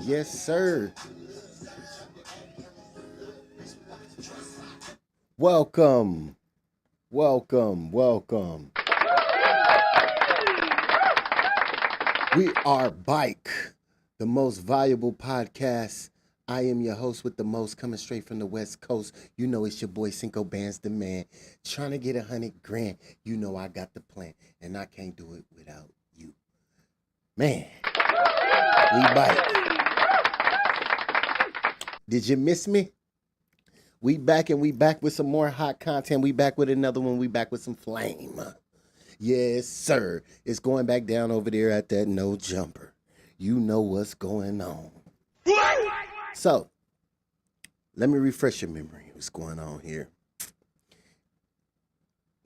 Yes, sir. Welcome. Welcome. We are Bike, the most valuable podcast. I am your host with the most, coming straight from the West Coast. You know it's your boy Cinco Band's the man. Trying to get 100 grand. You know I got the plan, and I can't do it without you. Man, we Bike. Did you miss me? We back with some more hot content. We back with another one. We back with some flame. Yes, sir. It's going back down over there at that no jumper. You know what's going on. So, let me refresh your memory. What's going on here?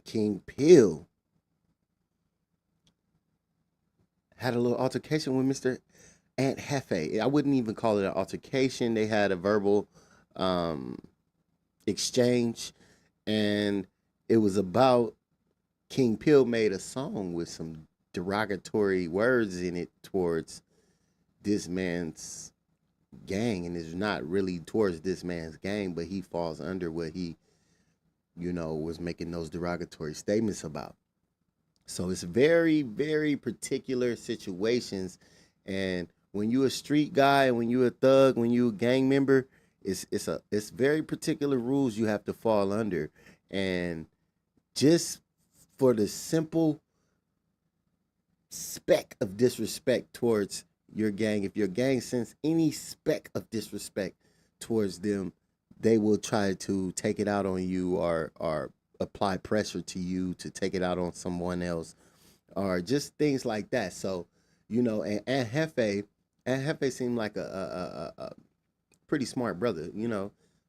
King Peel had a little altercation with Mr. Aunt Jefe. I wouldn't even call it an altercation. They had a verbal exchange, and it was about King Peel made a song with some derogatory words in it towards this man's gang, and it's not really towards this man's gang, but he falls under what he, was making those derogatory statements about. So it's very, very particular situations, and when you a street guy, and when you a thug, when you a gang member, it's very particular rules you have to fall under. And just for the simple speck of disrespect towards your gang, if your gang sends any speck of disrespect towards them, they will try to take it out on you, or apply pressure to you to take it out on someone else, or just things like that. So, and Aunt Jefe seemed like a pretty smart brother.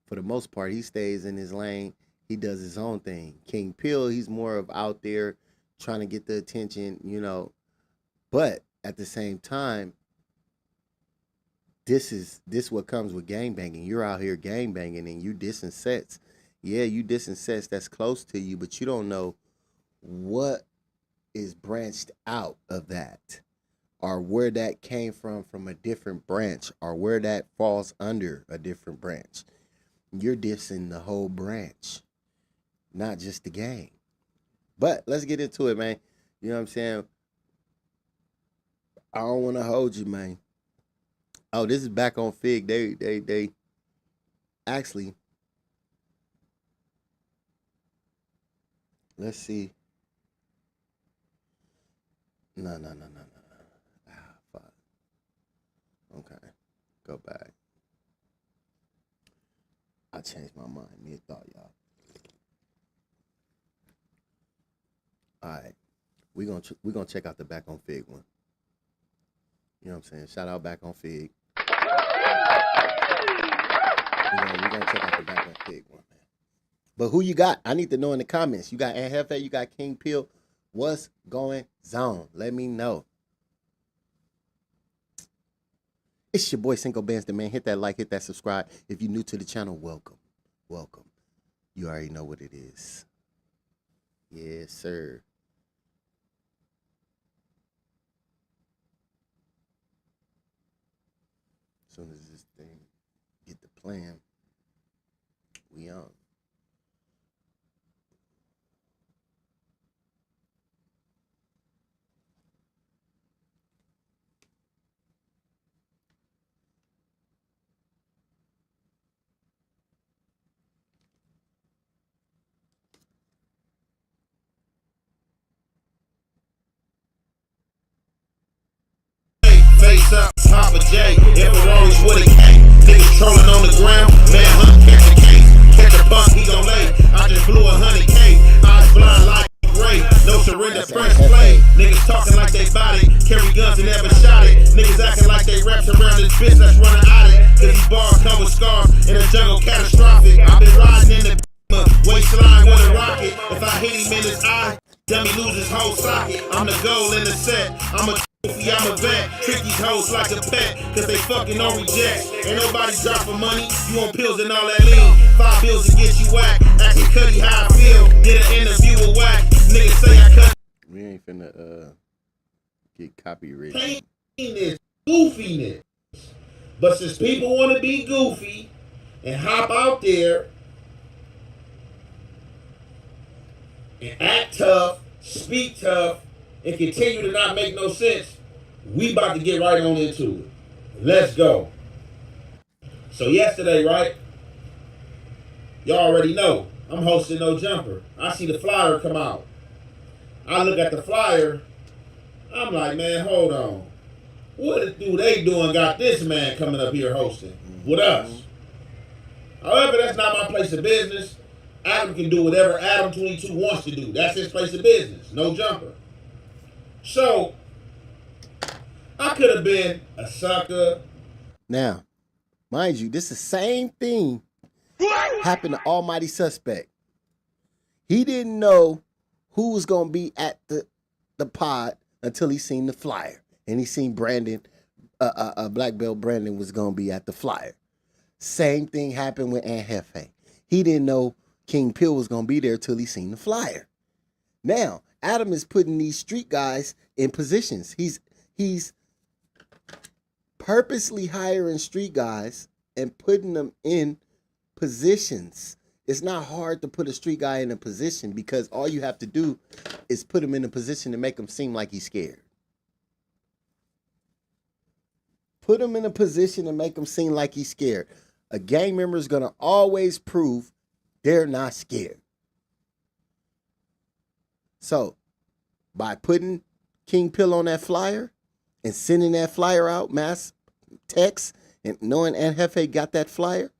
For the most part, he stays in his lane. He does his own thing. King Peel, he's more of out there trying to get the attention, but at the same time, this what comes with gang banging. You're out here gang banging and you dissing sets. Yeah, you dissing sets that's close to you, but you don't know what is branched out of that, or where that came from a different branch, or where that falls under a different branch. You're dissing the whole branch, not just the gang. But let's get into it, man. You know what I'm saying? I don't want to hold you, man. Oh, this is back on Fig. They actually, let's see. No. Fuck. Okay, go back. I changed my mind mid-thought, y'all. All right, we're gonna check out the back on Fig one. You know what I'm saying? Shout out back on Fig. We're gonna check out the back on Fig one, man. But who you got? I need to know in the comments. You got Aunt Jefe, you got King Peel. What's going on? Let me know. It's your boy Cinco Band's the man. Hit that like, hit that subscribe. If you're new to the channel, welcome. You already know what it is. Yes, sir. As soon as this thing get the plan, we on. Face up, Papa J, every Rollies with a K. Niggas trolling on the ground, man, catch a case. Catch a bus, he gon' lay. I just blew 100K. Eyes blind like gray. No surrender, French play. Niggas talking like they body, carry guns and never shot it. Niggas acting like they reps around this bitch that's running out it. Cause these bars come with scars, in the jungle catastrophic. I've been riding in the waistline with a rocket. If I hit him in his eye, dummy lose his whole socket. I'm the goal in the set. I'm a vet. Treat these hoes like a pet, cause they fucking on rejects. Ain't nobody drop for money. You on pills and all that lean. 5 bills to get you whack. Asking Cuddy how I feel. Did an interview with whack. Niggas say I cut. We ain't finna get copyrighted. Goofiness. But since people want to be goofy and hop out there and act tough, speak tough, and continue to not make no sense, we about to get right on into it. Let's go. So yesterday, right? Y'all already know I'm hosting No Jumper. I see the flyer come out. I look at the flyer. I'm like, man, hold on. What do they doing? Got this man coming up here hosting with us. However, that's not my place of business. Adam can do whatever Adam 22 wants to do. That's his place of business. No Jumper. So I could have been a sucker. Now, mind you, this is the same thing happened to Almighty Suspect. He didn't know who was going to be at the pod until he seen the flyer. And he seen Brandon, Black Belt Brandon was going to be at the flyer. Same thing happened with Aunt Jefe. He didn't know King Pill was going to be there till he seen the flyer. Now, Adam is putting these street guys in positions. He's purposely hiring street guys and putting them in positions. It's not hard to put a street guy in a position because all you have to do is put him in a position to make him seem like he's scared. Put him in a position to make him seem like he's scared. A gang member is going to always prove they're not scared. So, by putting King Pill on that flyer and sending that flyer out, mass text, and knowing Aunt Jefe got that flyer,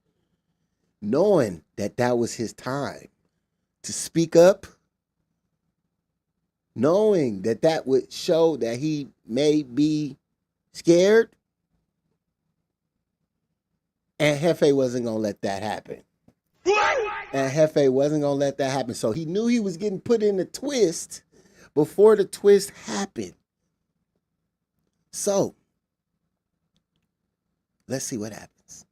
knowing that that was his time to speak up, knowing that that would show that he may be scared, Aunt Jefe wasn't going to let that happen. Aunt Jefe wasn't going to let that happen. So he knew he was getting put in a twist before the twist happened. So, let's see what happens.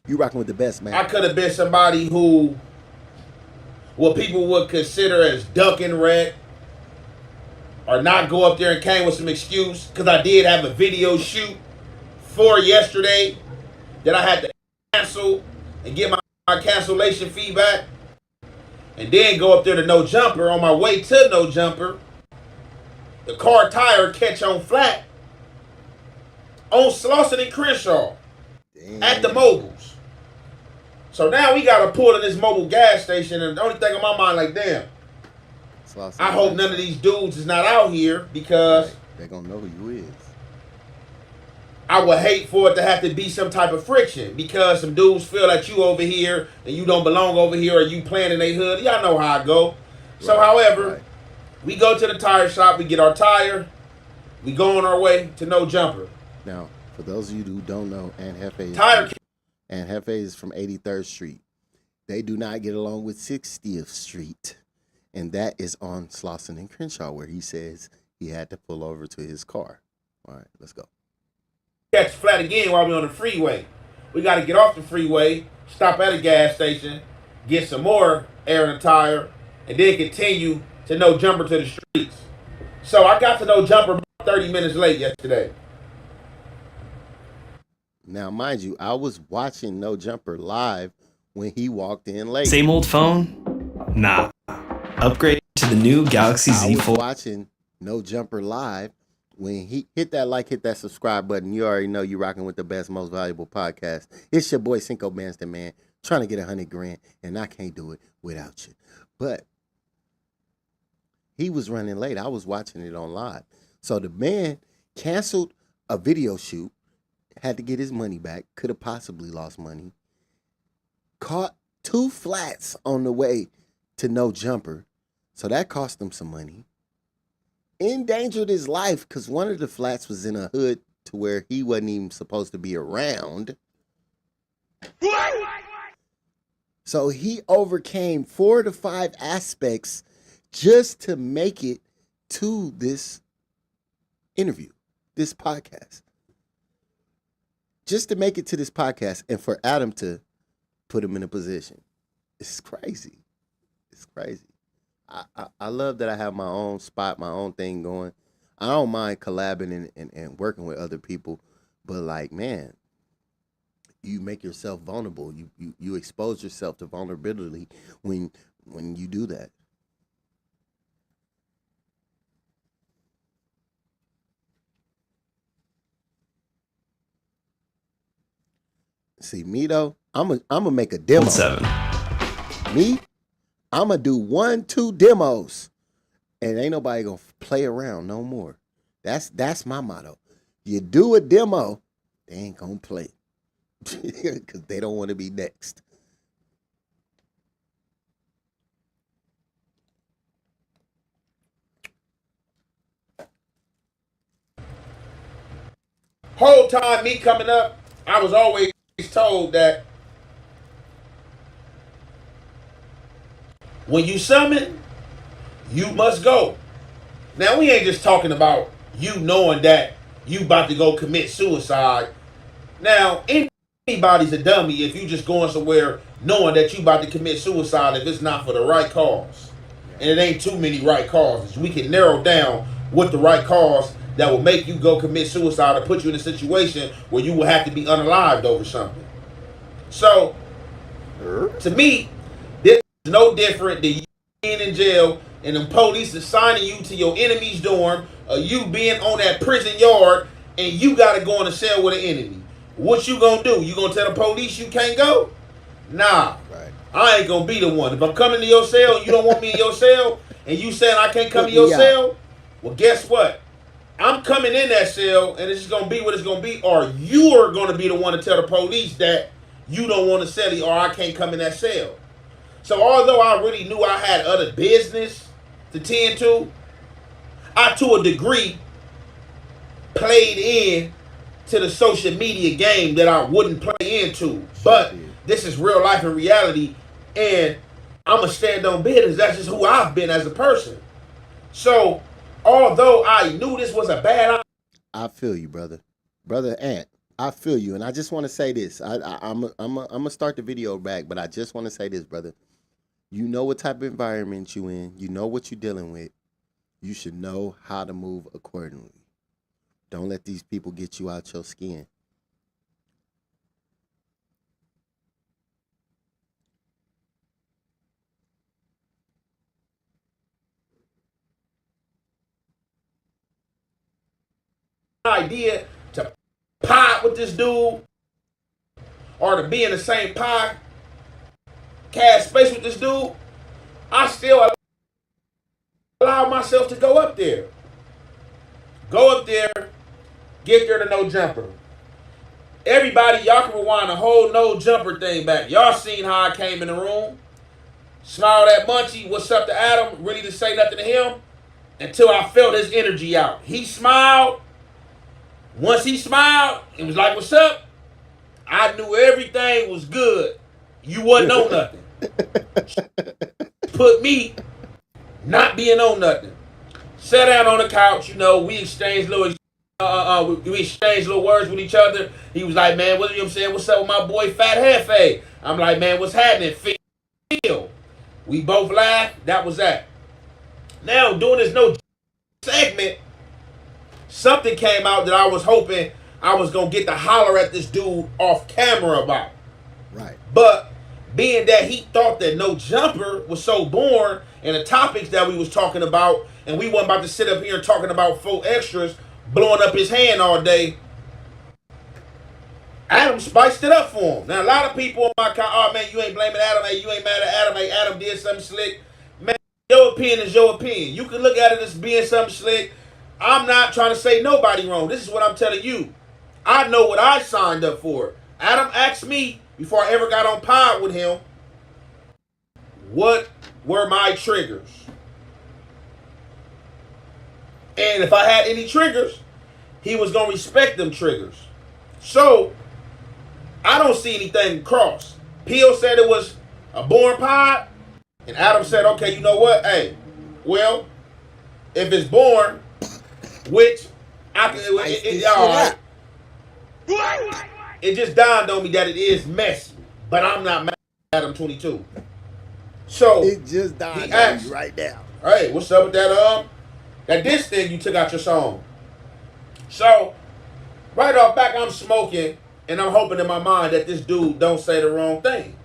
You rocking with the best, man. I could have been somebody who, what people would consider as duck and wreck, or not go up there and came with some excuse, because I did have a video shoot for yesterday that I had to cancel and get my cancellation feedback, and then go up there to No Jumper. On my way to No Jumper, the car tire catch on flat on Slauson and Crenshaw. Damn. At the mobiles. So now we got to pull to this mobile gas station, and the only thing on my mind, like, damn, I hope none of these dudes is not out here, because right. They're going to know who you is. I would hate for it to have to be some type of friction, because some dudes feel that you over here and you don't belong over here, or you playing in their hood. Y'all know how I go. Right. So, however, we go to the tire shop, we get our tire, we go on our way to No Jumper. Now, for those of you who don't know, Aunt Jefe is from 83rd Street. They do not get along with 60th Street. And that is on Slauson and Crenshaw, where he says he had to pull over to his car. All right, let's go. Catch flat again while we're on the freeway. We got to get off the freeway, stop at a gas station, get some more air in the tire, and then continue to No Jumper to the streets. So I got to No Jumper about 30 minutes late yesterday. Now, mind you, I was watching No Jumper live when he walked in late. Same old phone? Nah. Upgrade to the new Galaxy Z Fold. I was watching No Jumper live when he hit that subscribe button. You already know you rocking with the best, most valuable podcast. It's your boy Cinco Man's the man, trying to get $100 grand, and I can't do it without you. But he was running late. I was watching it on live. So the man canceled a video shoot, had to get his money back, could have possibly lost money, caught 2 flats on the way to No Jumper, so that cost him some money, endangered his life because one of the flats was in a hood to where he wasn't even supposed to be around. So he overcame 4 to 5 aspects just to make it to this interview, this podcast. Just to make it to this podcast, and for Adam to put him in a position. It's crazy. It's crazy. I love that I have my own spot, my own thing going. I don't mind collabing and working with other people, but like, man, you make yourself vulnerable. You expose yourself to vulnerability when you do that. See me though, I'm gonna make a demo. 7. Me, I'm gonna do 1, 2 demos, and ain't nobody gonna play around no more. That's my motto. You do a demo, they ain't gonna play because they don't want to be next. Whole time me coming up, I was always told that when you summon, you must go. Now we ain't just talking about you knowing that you about to go commit suicide. Now anybody's a dummy if you just going somewhere knowing that you about to commit suicide if it's not for the right cause. And it ain't too many right causes. We can narrow down what the right cause that will make you go commit suicide or put you in a situation where you will have to be unalived over something. So, to me, this is no different than you being in jail and the police assigning you to your enemy's dorm, or you being on that prison yard and you got to go in a cell with an enemy. What you gonna do? You gonna tell the police you can't go? Nah. Right. I ain't gonna be the one. If I'm coming to your cell and you don't want me in your cell and you saying I can't come to your cell, well, guess what? I'm coming in that cell and it's just gonna be what it's gonna be, or you are gonna be the one to tell the police that you don't want to sell it or I can't come in that cell. So although I really knew I had other business to tend to, I to a degree played in to the social media game that I wouldn't play into. But this is real life and reality, and I'm going to stand on business. That's just who I've been as a person. So, although I knew this was a bad... I feel you, brother. Brother Ant, I feel you. And I just want to say this. I'm going to start the video back, but I just want to say this, brother. You know what type of environment you in. You know what you're dealing with. You should know how to move accordingly. Don't let these people get you out your skin. Idea to pod with this dude or to be in the same podcast space with this dude, I still allow myself to go up there. Go up there, get there to no jumper. Everybody, y'all can rewind the whole no jumper thing back. Y'all seen how I came in the room, smiled at Munchie, what's up to Adam, really to say nothing to him, until I felt his energy out. He smiled. Once he smiled, it was like, what's up? I knew everything was good. You wasn't on nothing. Put me not being on nothing. Sat down on the couch, we exchanged little words with each other. He was like, man, what you know what I'm saying? What's up with my boy Fat Jefe? I'm like, man, what's happening? Feel. We both laughed. That was that. Now, doing this no segment, something came out that I was hoping I was going to get to holler at this dude off camera about. Right. But being that he thought that no jumper was so boring and the topics that we was talking about, and we wasn't about to sit up here talking about 4 extras blowing up his hand all day, Adam spiced it up for him. Now, a lot of people on my account, oh, man, you ain't blaming Adam. Hey, you ain't mad at Adam. Hey, Adam did something slick. Man, your opinion is your opinion. You can look at it as being something slick. I'm not trying to say nobody wrong. This is what I'm telling you. I know what I signed up for. Adam asked me before I ever got on pod with him, what were my triggers? And if I had any triggers, he was going to respect them triggers. So, I don't see anything cross. Peel said it was a boring pod, and Adam said, okay, you know what? Hey, well, if it's boring, which I can, all right. It just dawned on me that it is messy, but I'm not mad at Adam 22. So it just dawned on me right now. Hey, what's up with that? That diss thing you took out your song. So, right off back, I'm smoking, and I'm hoping in my mind that this dude don't say the wrong thing.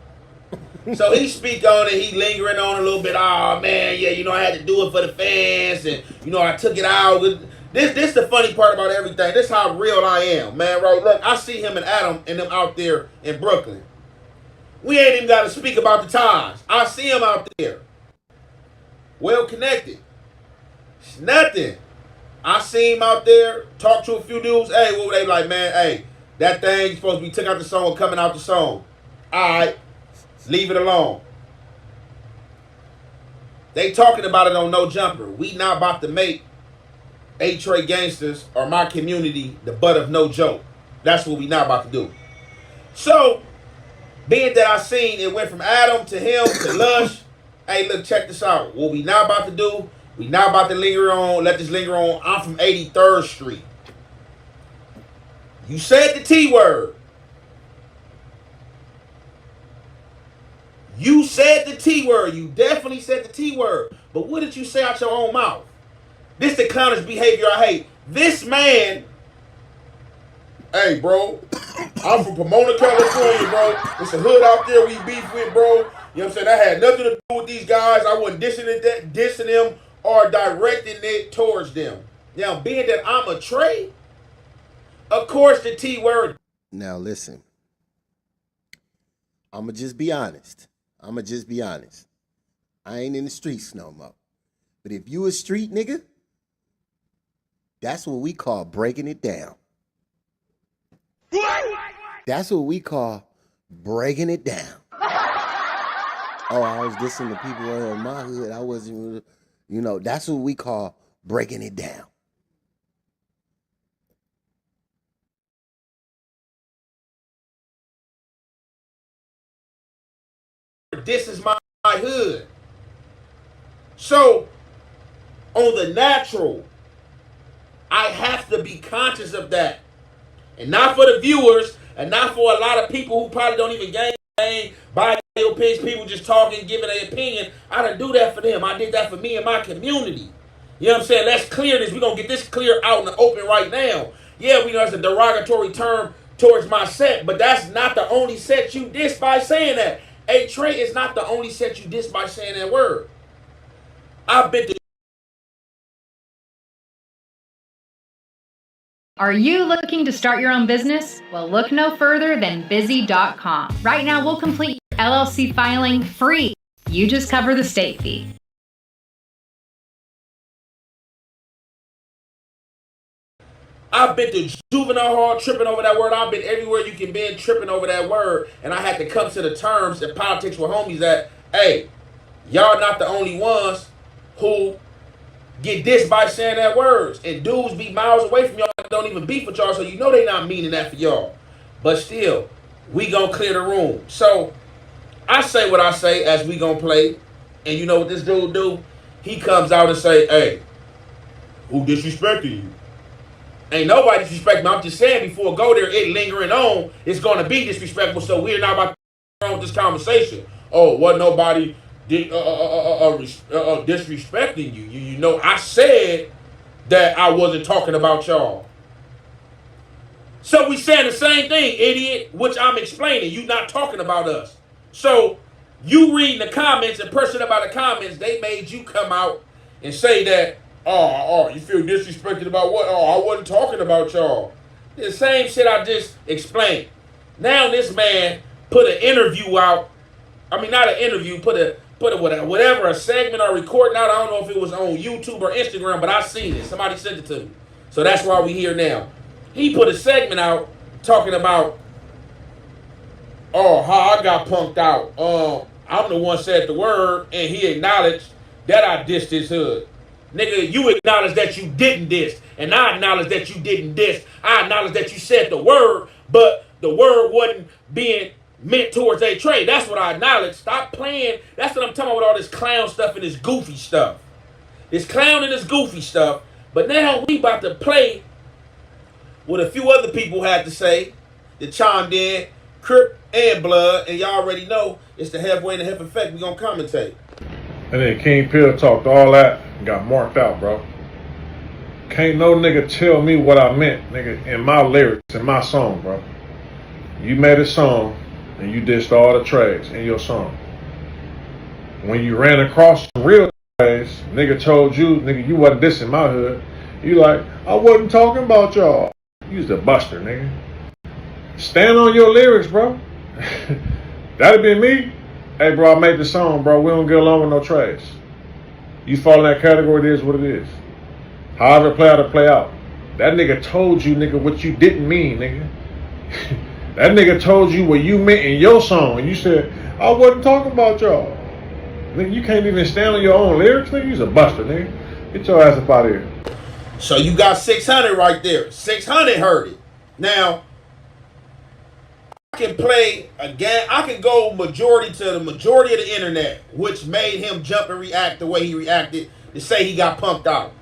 So he speak on it, he lingering on a little bit. Oh man, yeah, I had to do it for the fans, and I took it out. This the funny part about everything. This how real I am, man. Right? Look, I see him and Adam and them out there in Brooklyn. We ain't even got to speak about the times. I see him out there, well connected. It's nothing. I see him out there, talk to a few dudes. Hey, what were they like, man? Hey, that thing supposed to be took out the song, coming out the song. All right. Leave it alone. They talking about it on No Jumper. We not about to make A-Trey gangsters or my community the butt of no joke. That's what we not about to do. So, being that I seen it went from Adam to him to Lush, hey, look, check this out. What we not about to do, we not about to linger on, let this linger on. I'm from 83rd Street. You said the T word. You said the T word. You definitely said the T word. But what did you say out your own mouth? This the clownish behavior I hate. This man, hey, bro, I'm from Pomona, California, bro. It's a hood out there we beef with, bro. You know what I'm saying? I had nothing to do with these guys. I wasn't dissing them or directing it towards them. Now, being that I'm a Trey, of course the T word. Now, listen. I'm going to just be honest. I ain't in the streets no more. But if you a street nigga, that's what we call breaking it down. That's what we call breaking it down. Oh, I was dissing the people in my hood. I wasn't, that's what we call breaking it down. This is my hood. So, on the natural, I have to be conscious of that. And not for the viewers, and not for a lot of people who probably don't even gain buy your opinions, people just talking, giving their opinion. I didn't do that for them. I did that for me and my community. You know what I'm saying? Let's clear this. We're going to get this clear out in the open right now. Yeah, we know it's a derogatory term towards my set, but that's not the only set you diss by saying that. A-Trey is not the only set you diss by saying that word. I've been to. Are you looking to start your own business? Well, look no further than busy.com. Right now, we'll complete your LLC filing free. You just cover the state fee. I've been to juvenile hall tripping over that word. I've been everywhere you can be tripping over that word. And I had to come to the terms in politics with homies that, hey, y'all not the only ones who get dissed by saying that words. And dudes be miles away from y'all that don't even beef with y'all, so you know they not meaning that for y'all. But still, we gonna clear the room. So, I say what I say as we gonna play. And you know what this dude do? He comes out and say, hey, who disrespecting you? Ain't nobody disrespecting me. I'm just saying before I go there, it lingering on, it's going to be disrespectful. So we're not about to go on with this conversation. Oh, wasn't nobody disrespecting you. You know, I said that I wasn't talking about y'all. So we saying the same thing, idiot, which I'm explaining. You not talking about us. So you reading the comments and pressing about the comments, they made you come out and say that, oh, you feel disrespected about what? Oh, I wasn't talking about y'all. The same shit I just explained. Now this man put an interview out. I mean, not an interview, put a whatever, a segment or recording out. I don't know if it was on YouTube or Instagram, but I seen it. Somebody sent it to me. So that's why we here now. He put a segment out talking about, oh, how I got punked out. I'm the one said the word, and he acknowledged that I dissed his hood. Nigga, you acknowledge that you didn't diss. And I acknowledge that you didn't diss. I acknowledge that you said the word, but the word wasn't being meant towards A-Trey. That's what I acknowledge. Stop playing. That's what I'm talking about with all this clown stuff and this goofy stuff. This clown and this goofy stuff. But now we about to play what a few other people had to say that chimed in, Crip and Blood, and y'all already know it's the halfway and the half effect. We gonna commentate. And then King Pill talked all that and got marked out, bro. Can't no nigga tell me what I meant, nigga, in my lyrics, in my song, bro. You made a song and you dissed all the tracks in your song. When you ran across some real tracks, nigga told you, nigga, you wasn't dissing my hood. You like, I wasn't talking about y'all. You was a buster, nigga. Stand on your lyrics, bro. That'd be me. Hey, bro, I made the song, bro. We don't get along with no trash. You fall in that category, it is what it is. However it play out, it play out. That nigga told you, nigga, what you didn't mean, nigga. That nigga told you what you meant in your song, and you said, I wasn't talking about y'all. Nigga, you can't even stand on your own lyrics, nigga. You's a buster, nigga. Get your ass up out of here. So you got 600 right there. 600 heard it. Now, I can play again. I can go majority to the majority of the internet, which made him jump and react the way he reacted to say he got punked out.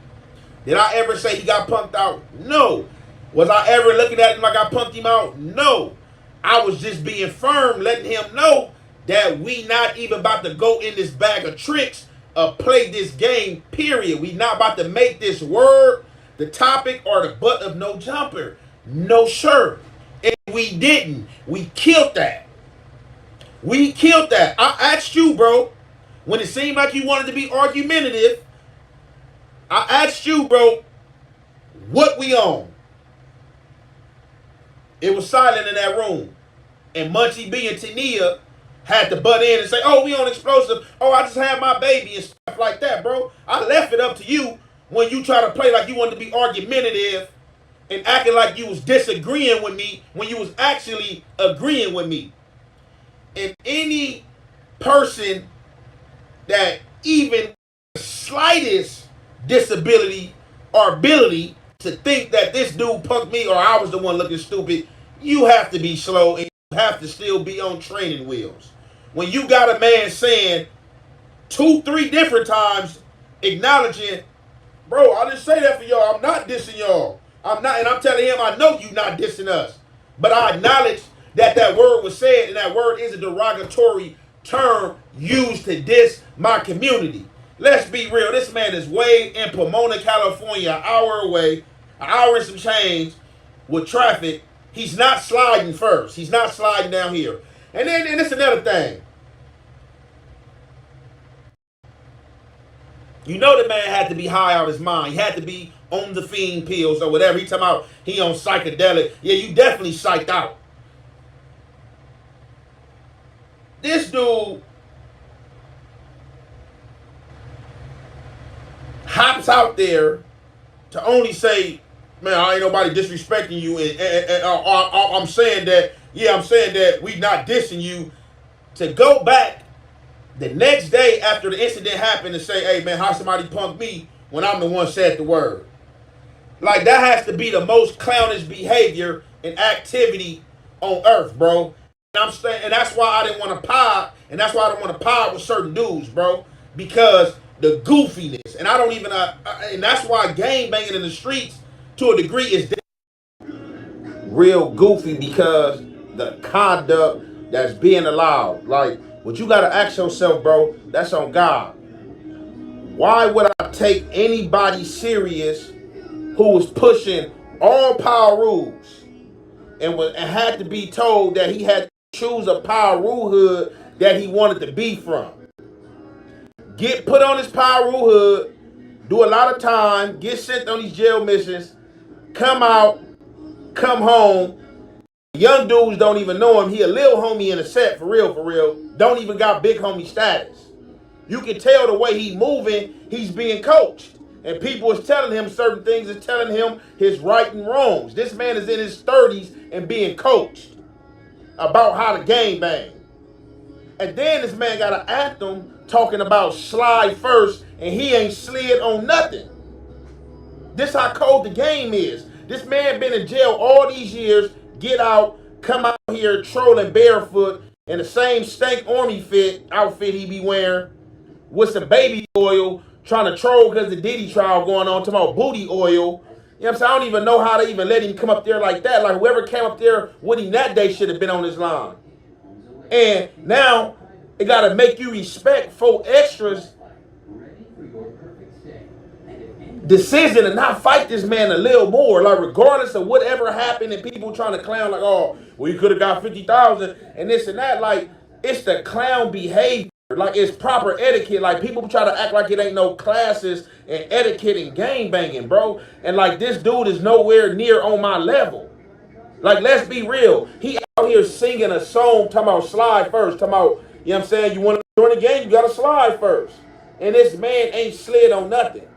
Did I ever say he got punked out? No. Was I ever looking at him like I punked him out? No. I was just being firm, letting him know that we not even about to go in this bag of tricks or play this game, period. We not about to make this word the topic or the butt of no jumper. No, sir. And we didn't. We killed that. We killed that. I asked you, bro, when it seemed like you wanted to be argumentative, I asked you, bro, what we on? It was silent in that room. And Munchie B and Tania had to butt in and say, oh, we on explosive. Oh, I just had my baby and stuff like that, bro. I left it up to you when you try to play like you wanted to be argumentative and acting like you was disagreeing with me when you was actually agreeing with me. And any person that even the slightest disability or ability to think that this dude punked me or I was the one looking stupid, you have to be slow and you have to still be on training wheels. When you got a man saying 2-3 different times acknowledging, bro, I didn't say that for y'all. I'm not dissing y'all. I'm not, and I'm telling him I know you not dissing us. But I acknowledge that that word was said, and that word is a derogatory term used to diss my community. Let's be real. This man is way in Pomona, California, an hour away, an hour and some change with traffic. He's not sliding first. He's not sliding down here. And then it's another thing. You know the man had to be high out his mind. He had to be on the fiend pills or whatever. He talking about he on psychedelic. Yeah, you definitely psyched out. This dude hops out there to only say, man, I ain't nobody disrespecting you, and I'm saying that, yeah, I'm saying that we not dissing you, to go back the next day after the incident happened and say, hey, man, how somebody punked me when I'm the one said the word. Like, that has to be the most clownish behavior and activity on earth, bro. And I'm saying, and that's why I didn't want to pod, and that's why I don't want to pod with certain dudes, bro, because the goofiness, and I don't even, and that's why gang banging in the streets to a degree is real goofy, because the conduct that's being allowed. Like, what you gotta ask yourself, bro, that's on God. Why would I take anybody serious who was pushing all power rules and had to be told that he had to choose a power rule hood that he wanted to be from? Get put on his power rule hood, do a lot of time, get sent on these jail missions, come out, come home. Young dudes don't even know him. He a little homie in the set, for real. Don't even got big homie status. You can tell the way he moving, he's being coached. And people is telling him certain things, is telling him his right and wrongs. This man is in his 30s and being coached about how to gang bang. And then this man got an anthem talking about slide first, and he ain't slid on nothing. This how cold the game is. This man been in jail all these years, get out, come out here trolling barefoot in the same stank army outfit he be wearing with some baby oil, trying to troll because the Diddy trial going on, talking about booty oil. You know what I'm saying? I don't even know how to even let him come up there like that. Like, whoever came up there with him that day should have been on his line. And now it got to make you respect 4 extras decision to not fight this man a little more, like regardless of whatever happened, and people trying to clown like, oh, well, you could have got 50,000 and this and that. Like, it's the clown behavior. Like, it's proper etiquette. Like, people try to act like it ain't no classes and etiquette and gang banging, bro. And like, this dude is nowhere near on my level. Like, let's be real. He out here singing a song talking about slide first, talking about, you know what I'm saying, you want to join the game, you got to slide first. And this man ain't slid on nothing.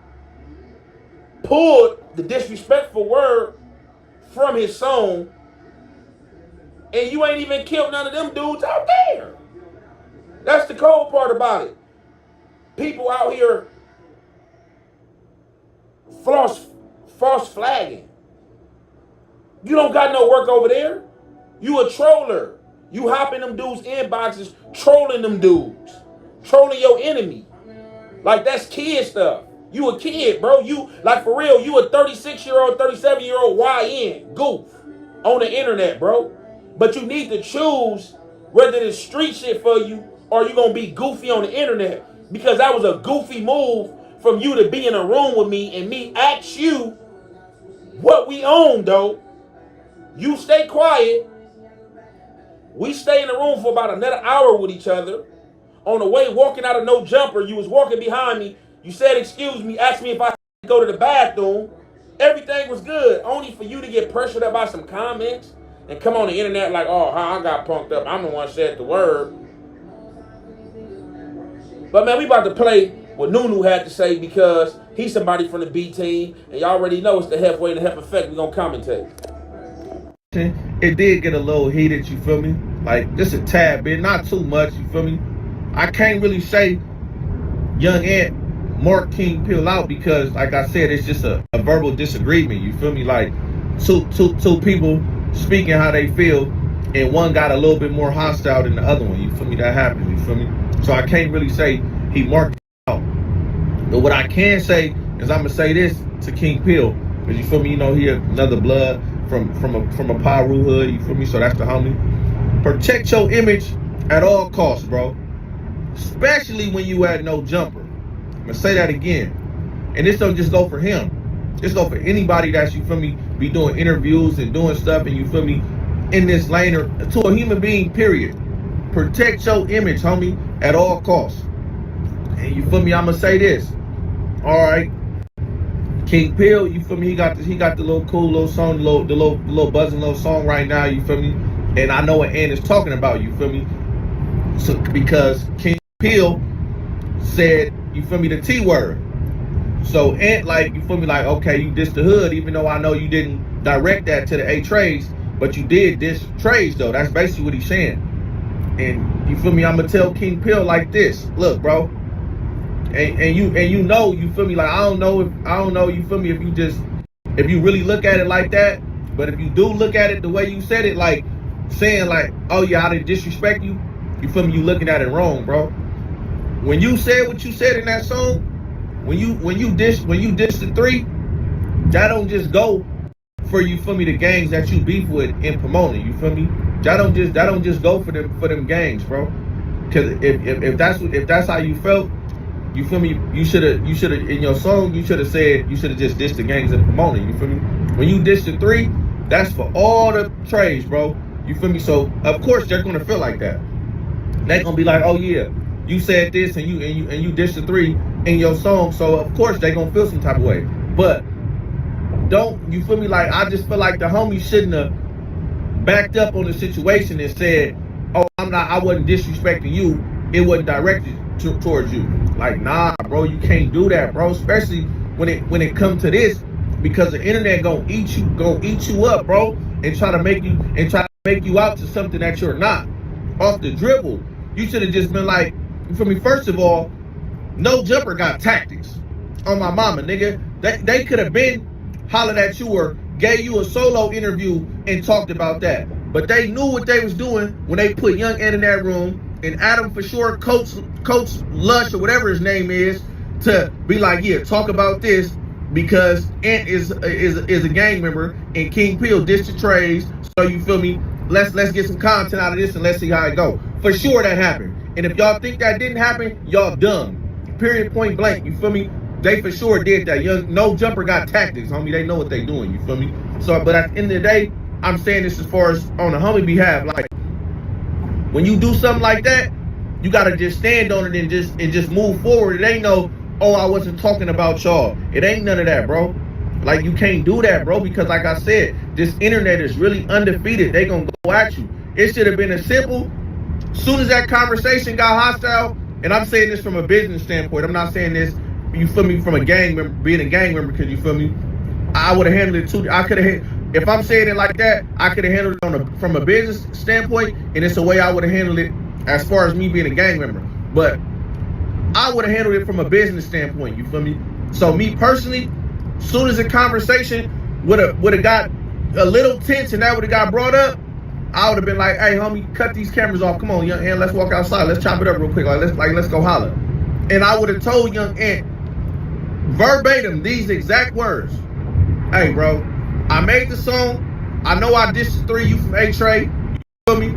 Pulled the disrespectful word from his song, and you ain't even killed none of them dudes out there. That's the cold part about it. People out here false flagging. You don't got no work over there. You a troller. You hop in them dudes' inboxes, trolling them dudes. Trolling your enemy. Like, that's kid stuff. You a kid, bro. You, like, for real, you a 36-year-old, 37-year-old YN goof on the internet, bro. But you need to choose whether it's street shit for you or you gonna be goofy on the internet. Because that was a goofy move from you to be in a room with me and me ask you what we own, though. You stay quiet. We stay in the room for about another hour with each other. On the way walking out of No Jumper, you was walking behind me. You said, excuse me, asked me if I had to go to the bathroom. Everything was good, only for you to get pressured up by some comments and come on the internet like, oh, I got punked up. I'm the one said the word. But, man, we about to play what Nunu had to say because he's somebody from the B team, and y'all already know it's the halfway and the half effect. We're going to commentate. It did get a little heated, you feel me? Like, just a tad bit, not too much, you feel me? I can't really say Young Ant marked King Pill out because, like I said, it's just a verbal disagreement, you feel me? Like, two people speaking how they feel, and one got a little bit more hostile than the other one, you feel me? That happens, you feel me? So I can't really say he marked out. But what I can say is I'm gonna say this to King Pill, because you feel me, you know, he another blood from a Piru hood, you feel me? So that's the homie. Protect your image at all costs, bro. Especially when you had No Jumper. I'm gonna say that again. And this don't just go for him. This go for anybody that's, you feel me, be doing interviews and doing stuff, and you feel me, in this lane, or to a human being, period. Protect your image, homie, at all costs. And you feel me, I'm gonna say this. Alright. King Pill, you feel me, he got the little cool little song, the little buzzing little song right now, you feel me? And I know what Ant is talking about, you feel me? So, because King Pill said, you feel me, the T word. So Ant, like, you feel me, like, okay, you dissed the hood, even though I know you didn't direct that to the A-Trades, but you did diss Trades, though. That's basically what he's saying. And you feel me, I'm gonna tell King Pill like this. Look, bro. And you know, you feel me, like, I don't know, you feel me, if you really look at it like that, but if you do look at it the way you said it, like, saying like, oh yeah, I didn't disrespect you, you feel me, you looking at it wrong, bro. When you said what you said in that song, when you diss the three, that don't just go for, you feel me, the gangs that you beef with in promoting, you feel me? That don't just go for them gangs, bro. Cause if that's how you felt, you feel me, you should have in your song, you should have just dissed the gangs in promoting, you feel me? When you diss the three, that's for all the trades, bro. You feel me? So of course they're gonna feel like that. They're gonna be like, oh yeah, you said this and you dissed the three in your song, so of course they're gonna feel some type of way. But don't, you feel me, like, I just feel like the homie shouldn't have backed up on the situation and said, oh, I wasn't disrespecting you, it wasn't directed towards you. Like, nah, bro, you can't do that, bro, especially when it comes to this, because the internet gonna eat you up, bro, and try to make you out to something that you're not. Off the dribble, you should have just been like, you feel me, first of all, No Jumper got tactics. On my mama, nigga. They could have been hollered at you or gave you a solo interview and talked about that. But they knew what they was doing when they put Young Ant in that room, and Adam for sure, Coach Lush or whatever his name is, to be like, yeah, talk about this, because Ant is a gang member and King Pill dissed the trades. So you feel me? Let's get some content out of this and let's see how it go. For sure that happened. And if y'all think that didn't happen, y'all dumb. Period, point blank. You feel me? they for sure did that. No jumper got tactics, homie. They know what they doing. You feel me? So, but at the end of the day, I'm saying this as far as on the homie behalf. Like, when you do something like that, you gotta just stand on it and just move forward. It ain't no, oh, I wasn't talking about y'all. It ain't none of that, bro. Like, you can't do that, bro, because like I said, this internet is really undefeated. They gonna go at you. It should have been a simple. Soon as that conversation got hostile, and I'm saying this from a business standpoint, I'm not saying this, you feel me, from a gang member, being a gang member, because you feel me, I would have handled it too. I could have, if I'm saying it like that, I could have handled it from a business standpoint, and it's a way I would have handled it as far as me being a gang member. But I would have handled it from a business standpoint, you feel me? So me personally, soon as the conversation would have got a little tense and that would have got brought up, I would have been like, hey, homie, cut these cameras off. Come on, young Ant, let's walk outside. Let's chop it up real quick. Let's go holler. And I would have told young Ant verbatim these exact words. Hey, bro, I made the song. I know I dissed 3 you from A-Trey. You feel me?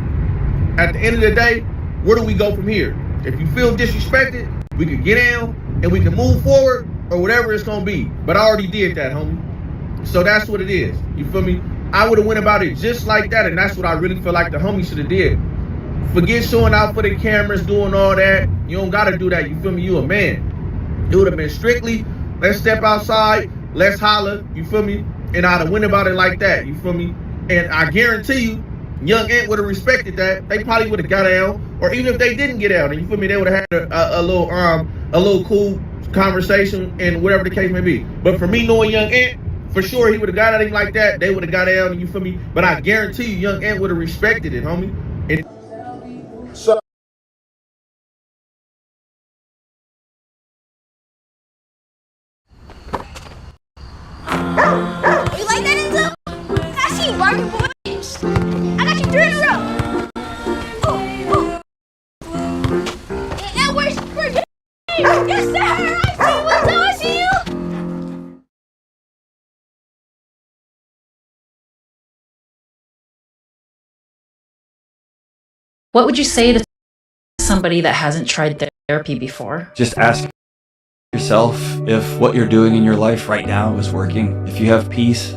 At the end of the day, where do we go from here? If you feel disrespected, we could get down and we can move forward or whatever it's going to be. But I already did that, homie. So that's what it is. You feel me? I would have went about it just like that, and that's what I really feel like the homie should have did. Forget showing out for the cameras, doing all that. You don't got to do that. You feel me? You a man. It would have been strictly, let's step outside, let's holler. You feel me? And I'd have went about it like that. You feel me? And I guarantee you, young Ant would have respected that. They probably would have got down, or even if they didn't get out, and you feel me, they would have had a little cool conversation and whatever the case may be. But for me, knowing young Ant, for sure he would have got at him like that. They would have got down, and you feel me. But I guarantee you, young Ant would have respected it, homie. And So You like that, Enzo? I see you barking, boy. I got you 3 in a row. Oh. And where's you? Yes, sir. I see you, Enzo. I see you. What would you say to somebody that hasn't tried therapy before? Just ask yourself if what you're doing in your life right now is working. If you have peace,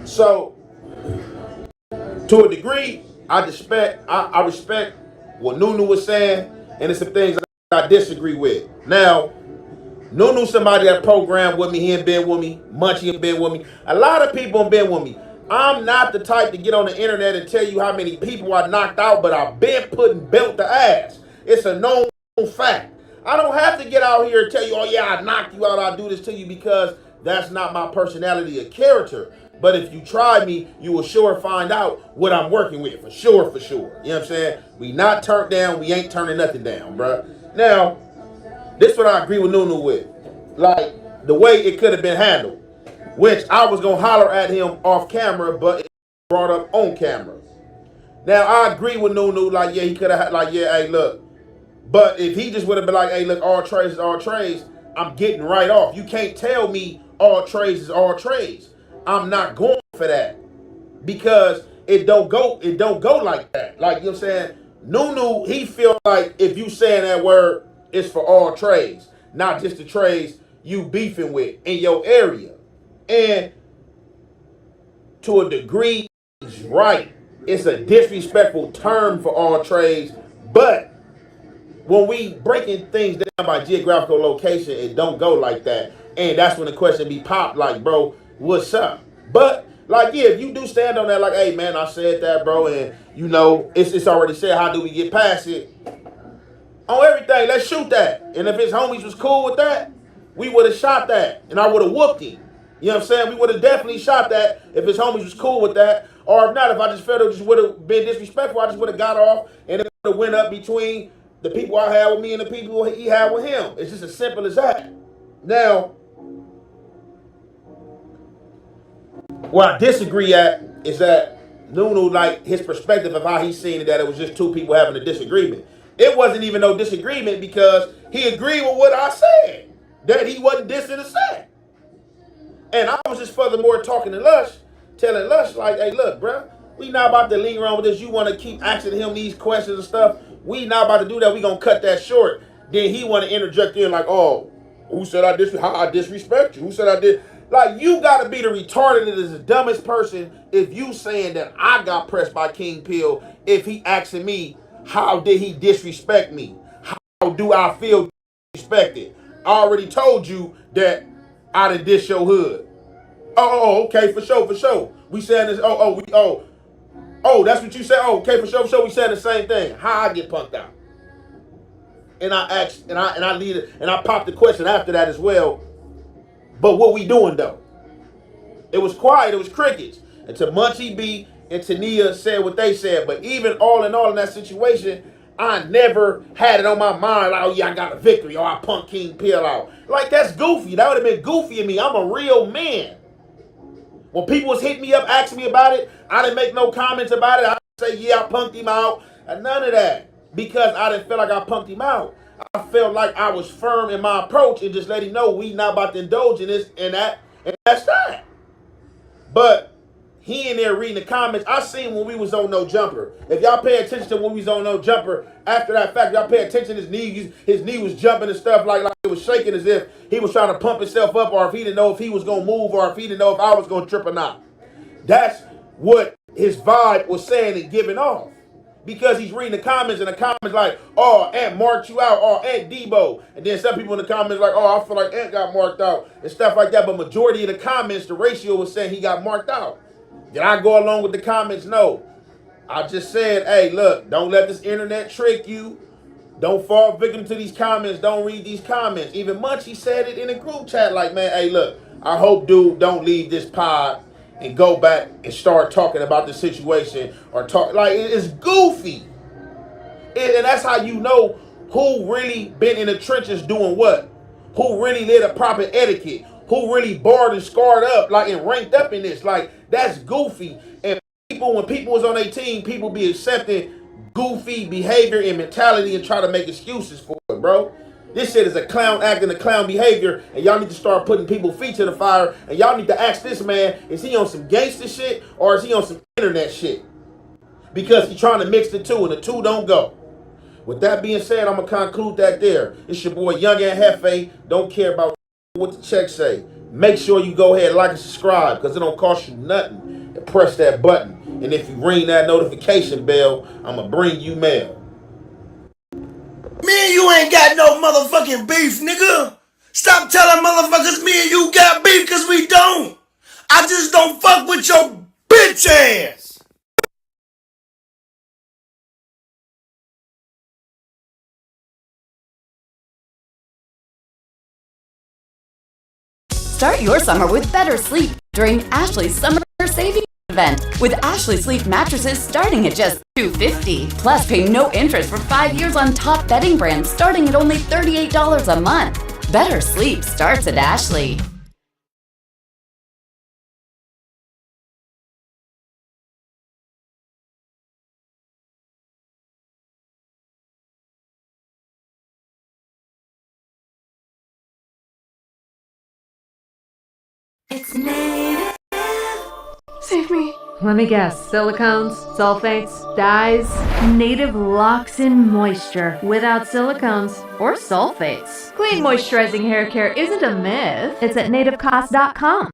So, to a degree, I respect what Nunu was saying, and there's some things I disagree with. Now, Nunu somebody that programmed with me, he ain't been with me. Munchie ain't been with me. A lot of people ain't been with me. I'm not the type to get on the internet and tell you how many people I knocked out, but I've been putting belt to ass. It's a known fact. I don't have to get out here and tell you, oh yeah, I knocked you out, I'll do this to you, because that's not my personality or character. But if you try me, you will sure find out what I'm working with, for sure, for sure. You know what I'm saying? We not turned down, we ain't turning nothing down, bruh. Now, this is what I agree with Nunu with. Like, the way it could have been handled. Which I was going to holler at him off camera, but it brought up on camera. Now, I agree with Nunu, like, yeah, he could have, like, yeah, hey, look. But if he just would have been like, hey, look, all trades is all trades, I'm getting right off. You can't tell me all trades is all trades. I'm not going for that. Because it don't go like that. Like, you know what I'm saying? Nunu, he feel like if you saying that word, it's for all trades, not just the trades you beefing with in your area. And to a degree, he's right. It's a disrespectful term for all trades, but when we breaking things down by geographical location, it don't go like that. And that's when the question be popped, like, bro, what's up? But, like, yeah, if you do stand on that, like, hey, man, I said that, bro, and, you know, it's already said, how do we get past it? On everything, let's shoot that. And if his homies was cool with that, we would have shot that. And I would have whooped him. You know what I'm saying? We would have definitely shot that if his homies was cool with that. Or if not, if I just felt it just would have been disrespectful, I just would have got off and it would have went up between the people I had with me and the people he had with him. It's just as simple as that. Now, where I disagree at is that Nunu, like, his perspective of how he's seen it, that it was just two people having a disagreement. It wasn't even no disagreement because he agreed with what I said, that he wasn't dissing the set. And I was just furthermore talking to Lush, telling Lush, like, hey, look, bro, we not about to linger on with this. You want to keep asking him these questions and stuff. We not about to do that. We going to cut that short. Then he want to interject in like, oh, who said how I disrespect you? Who said I did? Like, you got to be the retarded as the dumbest person if you saying that I got pressed by King Pill if he asking me, how did he disrespect me? How do I feel disrespected? I already told you that I done dish your hood. Oh, okay, for sure, for sure. We saying this, oh, that's what you said? Oh, okay, for sure, we saying the same thing. How I get punked out? And I asked, and I lead it, and I popped the question after that as well. But what we doing though? It was quiet, it was crickets. Until Munchie B and Tania said what they said. But even all in all in that situation, I never had it on my mind, like, oh yeah, I got a victory, or I punked King Pill out. Like, that's goofy. That would have been goofy of me. I'm a real man. When people was hitting me up, asking me about it, I didn't make no comments about it. I didn't say, yeah, I punked him out. And none of that. Because I didn't feel like I punked him out. I felt like I was firm in my approach and just let him know we not about to indulge in this and that. And that's that. But he in there reading the comments. I seen when we was on No Jumper. If y'all pay attention to when we was on No Jumper, after that fact, y'all pay attention, his knee was jumping and stuff, like it was shaking as if he was trying to pump himself up, or if he didn't know if he was going to move, or if he didn't know if I was going to trip or not. That's what his vibe was saying and giving off. Because he's reading the comments, and the comments like, oh, Ant marked you out, or Ant Debo. And then some people in the comments like, oh, I feel like Ant got marked out, and stuff like that. But majority of the comments, the ratio was saying he got marked out. Did I go along with the comments? No. I just said, hey, look, don't let this internet trick you. Don't fall victim to these comments. Don't read these comments. Even Munchie said it in a group chat like, man, hey, look, I hope dude don't leave this pod and go back and start talking about the situation or talk. Like, it's goofy. And that's how you know who really been in the trenches doing what. Who really lit a proper etiquette. Who really barred and scarred up, like, and ranked up in this. Like, that's goofy. And when people was on their team, people be accepting goofy behavior and mentality and try to make excuses for it, bro. This shit is a clown act and a clown behavior, and y'all need to start putting people's feet to the fire, and y'all need to ask this man, is he on some gangster shit or is he on some internet shit? Because he's trying to mix the two, and the two don't go. With that being said, I'm going to conclude that there. It's your boy Young and Jefe. Don't care about what the check say. Make sure you go ahead, like and subscribe, because it don't cost you nothing. to press that button. And if you ring that notification bell, I'ma bring you mail. Me and you ain't got no motherfucking beef, nigga. Stop telling motherfuckers me and you got beef, cause we don't. I just don't fuck with your bitch ass. Start your summer with better sleep during Ashley's Summer Savings Event. With Ashley Sleep mattresses starting at just $250. Plus, pay no interest for 5 years on top bedding brands starting at only $38 a month. Better sleep starts at Ashley. It's native. Save me. Let me guess. Silicones, sulfates, dyes. Native locks in moisture without silicones or sulfates. Clean moisturizing hair care isn't a myth. It's at nativecost.com.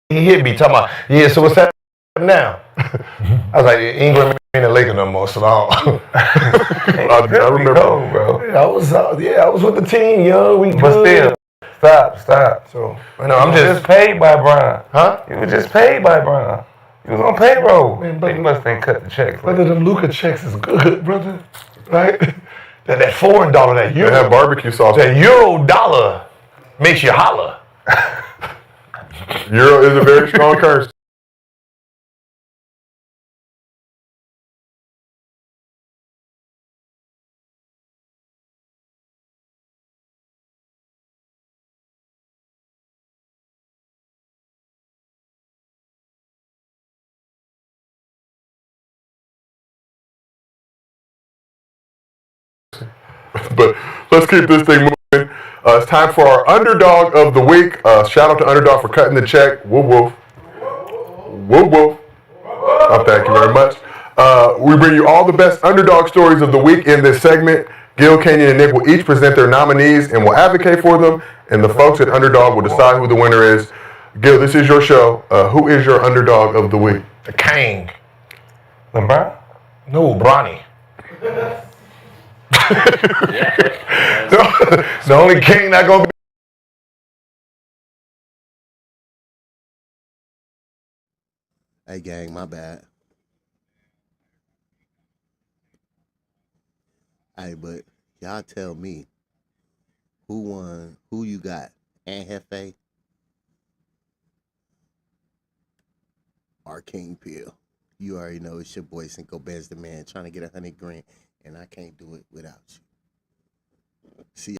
He hit me talking about, yeah, so what's happening now? I was like, England ain't a Laker no more, so I remember, bro. I was with the team, young. But still, stop. So, I'm just paid by Brian. Huh? You were just paid by Brian. You was on payroll. Man, brother, you must ain't cut the checks. Brother, them Luca checks is good, brother. Right? That foreign dollar, that euro. They have barbecue sauce. That euro dollar makes you holler. Euro is a very strong currency. But let's keep this thing moving. It's time for our Underdog of the Week. Shout out to Underdog for cutting the check. Woof woof. Woof woof. Oh, thank you very much. We bring you all the best underdog stories of the week in this segment. Gil, Kenyon, and Nick will each present their nominees and will advocate for them. And the folks at Underdog will decide who the winner is. Gil, this is your show. Who is your Underdog of the Week? The King. LeBron? No, Bronny. The only king not gonna be. Hey, gang, my bad. Hey, but y'all tell me who won, who you got, and Jefe or King Pill. You already know it's your boy Cinco Benz the man trying to get $100 grand, and I can't do it without you. See